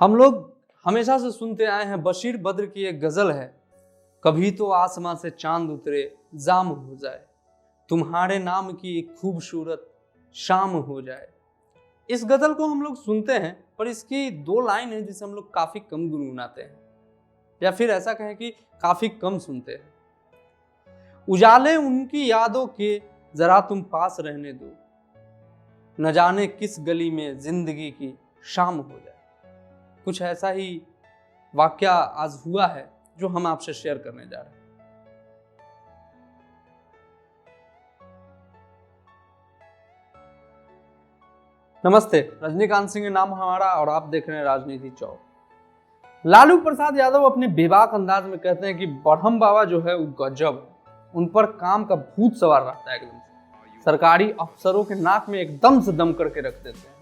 हम लोग हमेशा से सुनते आए हैं, बशीर बद्र की एक गजल है, कभी तो आसमां से चांद उतरे जाम हो जाए, तुम्हारे नाम की एक खूबसूरत शाम हो जाए। इस गजल को हम लोग सुनते हैं, पर इसकी दो लाइन है जिसे हम लोग काफी कम गुनगुनाते हैं, या फिर ऐसा कहें कि काफी कम सुनते हैं। उजाले उनकी यादों के जरा तुम पास रहने दो, न जाने किस गली में जिंदगी की शाम हो जाए। कुछ ऐसा ही वाकया आज हुआ है जो हम आपसे शेयर करने जा रहे हैं। नमस्ते, रजनीकांत सिंह नाम हमारा और आप देख रहे हैं राजनीति चौक। लालू प्रसाद यादव अपने बेबाक अंदाज में कहते हैं कि ब्रह्म बाबा जो है वो गजब है, उन पर काम का भूत सवार रहता है एकदम से, सरकारी अफसरों के नाक में एकदम से दम करके रख देते हैं।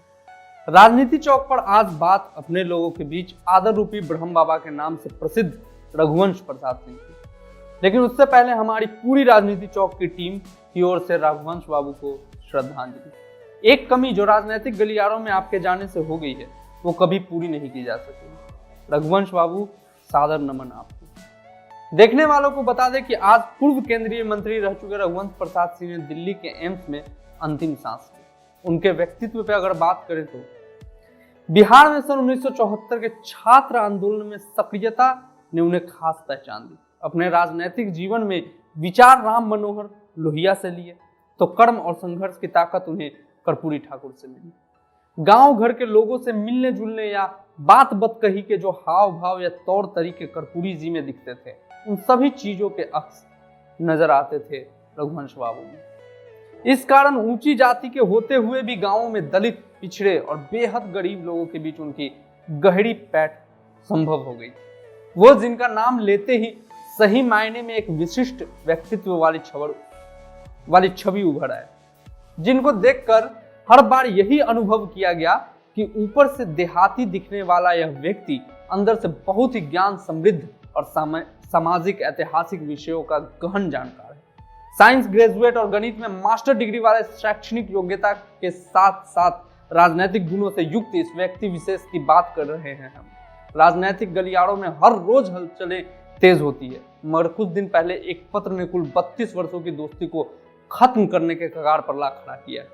राजनीति चौक पर आज बात अपने लोगों के बीच आदर रूपी ब्रह्म बाबा के नाम से प्रसिद्ध रघुवंश प्रसाद सिंह की, लेकिन उससे पहले हमारी पूरी राजनीति चौक की टीम की ओर से रघुवंश बाबू को श्रद्धांजलि। एक कमी जो राजनीतिक गलियारों में आपके जाने से हो गई है वो कभी पूरी नहीं की जा सकी। रघुवंश बाबू, सादर नमन आपको। देखने वालों को बता दें कि आज पूर्व केंद्रीय मंत्री रह चुके रघुवंश प्रसाद सिंह ने दिल्ली के एम्स में अंतिम सांस ली। उनके व्यक्तित्व पे अगर बात करें तो बिहार में सन 1974 के छात्र आंदोलन में सक्रियता ने उन्हें खास पहचान दी। अपने राजनीतिक जीवन में विचार राम मनोहर लोहिया से लिए तो कर्म और संघर्ष की ताकत उन्हें कर्पूरी ठाकुर से मिली। गांव घर के लोगों से मिलने जुलने या बात कही के जो हाव भाव या तौर तरीके कर्पूरी जी में दिखते थे, उन सभी चीजों के अक्स नजर आते थे रघुवंश बाबू में। इस कारण ऊंची जाति के होते हुए भी गांवों में दलित, पिछड़े और बेहद गरीब लोगों के बीच उनकी गहरी पैठ संभव हो गई। वो जिनका नाम लेते ही सही मायने में एक विशिष्ट व्यक्तित्व वाली छवि उभर आए, जिनको देखकर हर बार यही अनुभव किया गया कि ऊपर से देहाती दिखने वाला यह व्यक्ति अंदर से बहुत ही ज्ञान समृद्ध और सामाजिक ऐतिहासिक विषयों का गहन जानकार है। साइंस ग्रेजुएट और गणित में मास्टर डिग्री वाले शैक्षणिक योग्यता के साथ साथ राजनीतिक गुणों से युक्त इस व्यक्ति विशेष की बात कर रहे हैं हम। राजनीतिक गलियारों में हर रोज हलचलें तेज होती है, मगर कुछ दिन पहले एक पत्र ने कुल 32 वर्षों की दोस्ती को खत्म करने के कगार पर ला खड़ा किया है।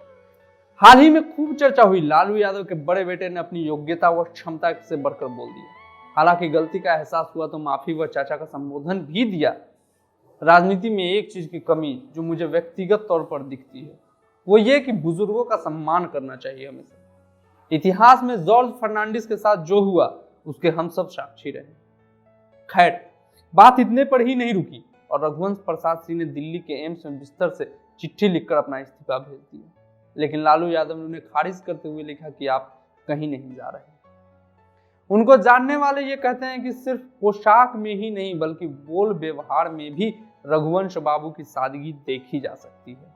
हाल ही में खूब चर्चा हुई, लालू यादव के बड़े बेटे ने अपनी योग्यता व क्षमता से बढ़कर बोल दिया। हालांकि गलती का एहसास हुआ तो माफी व चाचा का संबोधन भी दिया। राजनीति में एक चीज की कमी जो मुझे व्यक्तिगत तौर पर दिखती है वो ये कि बुजुर्गों का सम्मान करना चाहिए हमेशा। इतिहास में जॉर्ज फर्नांडिस के साथ जो हुआ उसके हम सब साक्षी रहे। खैर, बात इतने पर ही नहीं रुकी और रघुवंश प्रसाद सिंह ने दिल्ली के एम्स में बिस्तर से चिट्ठी लिखकर अपना इस्तीफा भेज दिया, लेकिन लालू यादव ने उन्हें खारिज करते हुए लिखा कि आप कहीं नहीं जा रहे। उनको जानने वाले ये कहते हैं कि सिर्फ पोशाक में ही नहीं बल्कि बोल व्यवहार में भी रघुवंश बाबू की सादगी देखी जा सकती है।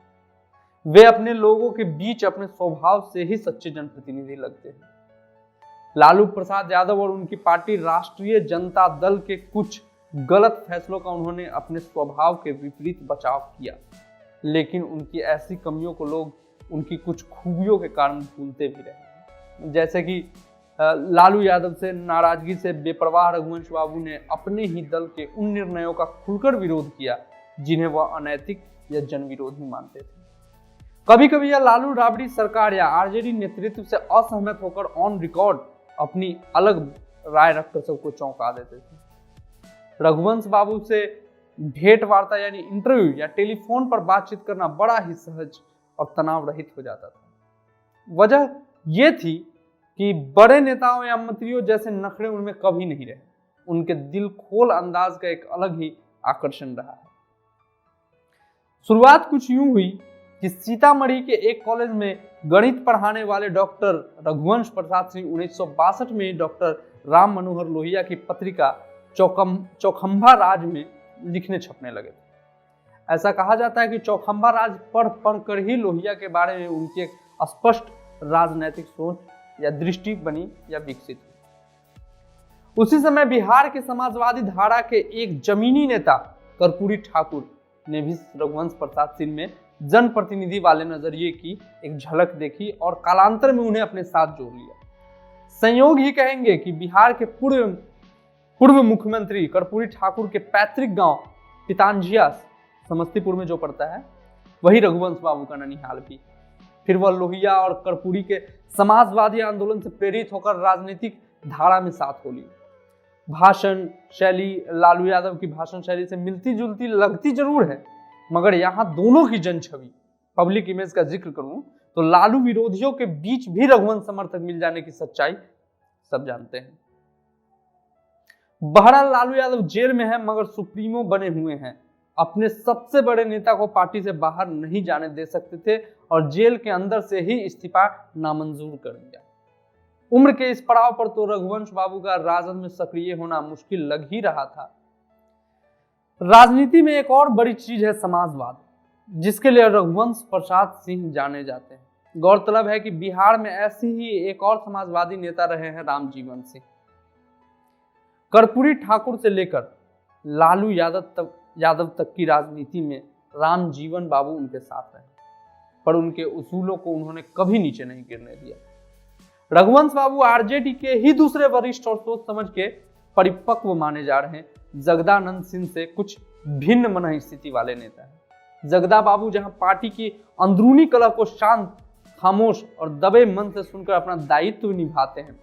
वे अपने लोगों के बीच अपने स्वभाव से ही सच्चे जनप्रतिनिधि लगते हैं। लालू प्रसाद यादव और उनकी पार्टी राष्ट्रीय जनता दल के कुछ गलत फैसलों का उन्होंने अपने स्वभाव के विपरीत बचाव किया, लेकिन उनकी ऐसी कमियों को लोग उनकी कुछ खूबियों के कारण भूलते भी रहे। जैसे कि लालू यादव से नाराजगी से बेपरवाह रघुवंश बाबू ने अपने ही दल के उन निर्णयों का खुलकर विरोध किया जिन्हें वह अनैतिक या जनविरोधी मानते थे। कभी कभी यह लालू राबड़ी सरकार या आरजेडी नेतृत्व से असहमत होकर ऑन रिकॉर्ड अपनी अलग राय रखकर सबको चौंका देते थे। रघुवंश बाबू से भेंट वार्ता यानी इंटरव्यू या टेलीफोन पर बातचीत करना बड़ा ही सहज और तनाव रहित हो जाता था। वजह यह थी कि बड़े नेताओं या मंत्रियों जैसे नखरे उनमें कभी नहीं रहे। उनके दिल खोल अंदाज का एक अलग ही आकर्षण रहा है। शुरुआत कुछ यूं हुई कि सीतामढ़ी के एक कॉलेज में गणित पढ़ाने वाले डॉक्टर रघुवंश प्रसाद सिंह 1962 में डॉक्टर राम मनोहर लोहिया की पत्रिका चौखंबा राज में लिखने छपने लगे थे। ऐसा कहा जाता है कि चौखंबा राज पढ़ कर ही लोहिया के बारे में उनकी एक स्पष्ट राजनैतिक सोच या दृष्टि बनी या विकसित हुई। उसी समय बिहार के समाजवादी धारा के एक जमीनी नेता कर्पूरी ठाकुर ने भी रघुवंश प्रसाद सिंह में जनप्रतिनिधि वाले नजरिए की एक झलक देखी और कालांतर में उन्हें अपने साथ जोड़ लिया। संयोग ही कहेंगे कि बिहार के पूर्व मुख्यमंत्री कर्पूरी ठाकुर के पैतृक गांव पितांजिया समस्तीपुर में जो पड़ता है, वही रघुवंश बाबू का ननिहाल भी। फिर वह लोहिया और कर्पूरी के समाजवादी आंदोलन से प्रेरित होकर राजनीतिक धारा में साथ हो ली। भाषण शैली लालू यादव की भाषण शैली से मिलती जुलती लगती जरूर है, मगर यहाँ दोनों की जन छवि, पब्लिक इमेज का जिक्र करूं तो लालू विरोधियों के बीच भी रघुवंश समर्थक मिल जाने की सच्चाई सब जानते हैं। बहरहाल लालू यादव जेल में है, मगर सुप्रीमो बने हुए हैं। अपने सबसे बड़े नेता को पार्टी से बाहर नहीं जाने दे सकते थे और जेल के अंदर से ही इस्तीफा नामंजूर कर दिया। उम्र के इस पड़ाव पर तो रघुवंश बाबू का राजद में सक्रिय होना मुश्किल लग ही रहा था। राजनीति में एक और बड़ी चीज है समाजवाद, जिसके लिए रघुवंश प्रसाद सिंह जाने जाते हैं। गौरतलब है कि बिहार में ऐसे ही एक और समाजवादी नेता रहे हैं रामजीवन सिंह। कर्पूरी ठाकुर से लेकर लालू यादव तक की राजनीति में रामजीवन बाबू उनके साथ रहे, पर उनके उसूलों को उन्होंने कभी नीचे नहीं गिरने दिया। रघुवंश बाबू आरजेडी के ही दूसरे वरिष्ठ और सोच समझ के परिपक्व माने जा रहे हैं। जगदानंद सिंह से कुछ भिन्न मन स्थिति वाले नेता हैं। जगदा बाबू जहां पार्टी की अंदरूनी कलह को शांत, खामोश और दबे मन से सुनकर अपना दायित्व निभाते हैं,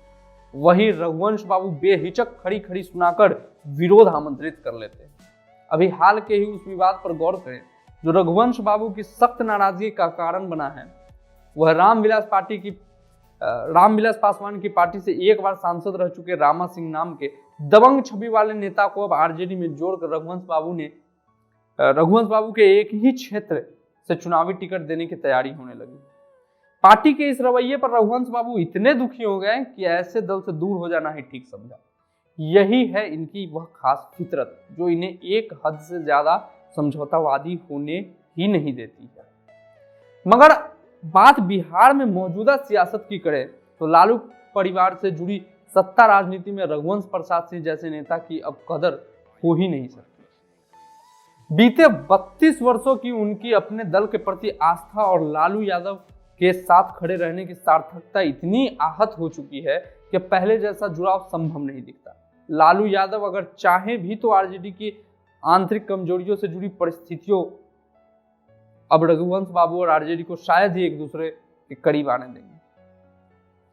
वहीं रघुवंश बाबू बेहिचक खड़ी खड़ी सुनाकर विरोध आमंत्रित कर लेते हैं। अभी हाल के ही उस विवाद पर गौर करें जो रघुवंश बाबू की सख्त नाराजगी का कारण बना है। वह रामविलास पासवान की पार्टी से एक बार सांसद रह चुके रामा सिंह नाम के दबंग छवि वाले नेता को अब आरजेडी में जोड़कर रघुवंश बाबू के एक ही क्षेत्र से चुनावी टिकट देने की तैयारी होने लगी। पार्टी के इस रवैये पर रघुवंश बाबू इतने दुखी हो गए कि ऐसे दल से दूर हो जाना ही ठीक समझा। यही है इनकी वह खास फितरत जो इन्हें एक हद से ज्यादा समझौतावादी होने ही नहीं देती है। मगर बात बिहार में मौजूदा सियासत की करें तो लालू परिवार से जुड़ी सत्ता राजनीति में रघुवंश प्रसाद सिंह जैसे नेता की अब कदर हो ही नहीं सकती। बीते 32 वर्षों की उनकी अपने दल के प्रति आस्था और लालू यादव के साथ खड़े रहने की सार्थकता इतनी आहत हो चुकी है कि पहले जैसा जुड़ाव संभव नहीं दिखता। लालू यादव अगर चाहे भी तो आरजेडी की आंतरिक कमजोरियों से जुड़ी परिस्थितियों अब रघुवंश बाबू और आरजेडी को शायद ही एक दूसरे के करीब आने देंगे।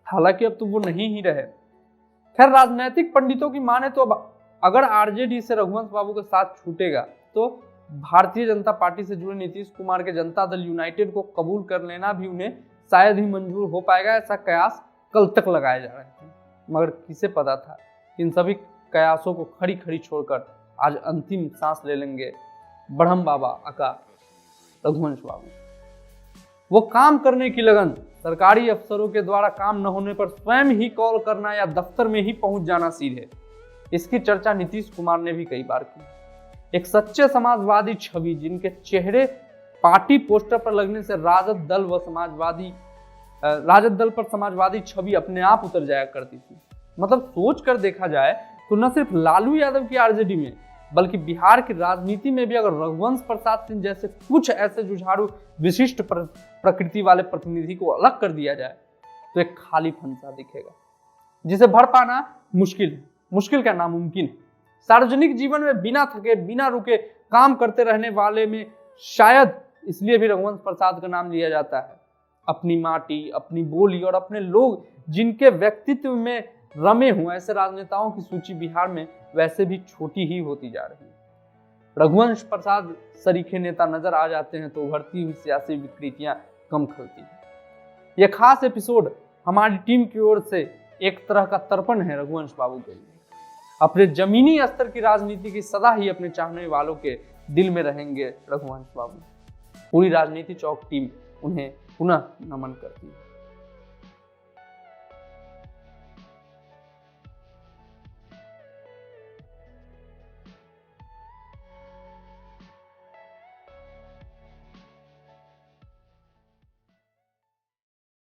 हालांकि अब तो वो नहीं ही रहे। खैर, राजनीतिक पंडितों की माने तो अब अगर आरजेडी से रघुवंश बाबू के साथ छूटेगा तो भारतीय जनता पार्टी से जुड़े नीतीश कुमार के जनता दल यूनाइटेड को कबूल कर लेना भी उन्हें शायद ही मंजूर हो पाएगा। ऐसा कयास कल तक लगाए जा रहे थे, मगर किसे पता था इन सभी कयासों को खड़ी खड़ी छोड़कर आज अंतिम सांस ले लेंगे बढ़म बाबा अका रघुवंश बाबू। वो काम करने की लगन, सरकारी अफसरों के द्वारा काम न होने पर स्वयं ही कॉल करना या दफ्तर में ही पहुंच जाना सीधे, इसकी चर्चा नीतीश कुमार ने भी कई बार की। एक सच्चे समाजवादी छवि जिनके चेहरे पार्टी पोस्टर पर लगने से राजद दल पर समाजवादी छवि अपने आप उतर जाया करती थी। मतलब सोच कर देखा जाए तो न सिर्फ लालू यादव की आरजेडी में बल्कि बिहार की राजनीति में भी अगर रघुवंश प्रसाद सिंह जैसे कुछ ऐसे जुझारू विशिष्ट प्रकृति वाले प्रतिनिधि को अलग कर दिया जाए तो एक खाली फंसा दिखेगा जिसे भर पाना मुश्किल है, मुश्किल क्या नामुमकिन है। सार्वजनिक जीवन में बिना थके बिना रुके काम करते रहने वाले में शायद इसलिए भी रघुवंश प्रसाद का नाम लिया जाता है। अपनी माटी, अपनी बोली और अपने लोग जिनके व्यक्तित्व में रमे हुए ऐसे राजनेताओं की सूची बिहार में वैसे भी छोटी ही होती जा रही है। रघुवंश प्रसाद सरीखे नेता नजर आ जाते हैं तो उभरती हुई सियासी विकृतियां कम खलती हैं। यह खास एपिसोड हमारी टीम की ओर से एक तरह का तर्पण है रघुवंश बाबू के लिए। अपने जमीनी स्तर की राजनीति की सदा ही अपने चाहने वालों के दिल में रहेंगे रघुवंश बाबू। पूरी राजनीति चौक टीम उन्हें पुनः नमन करती है।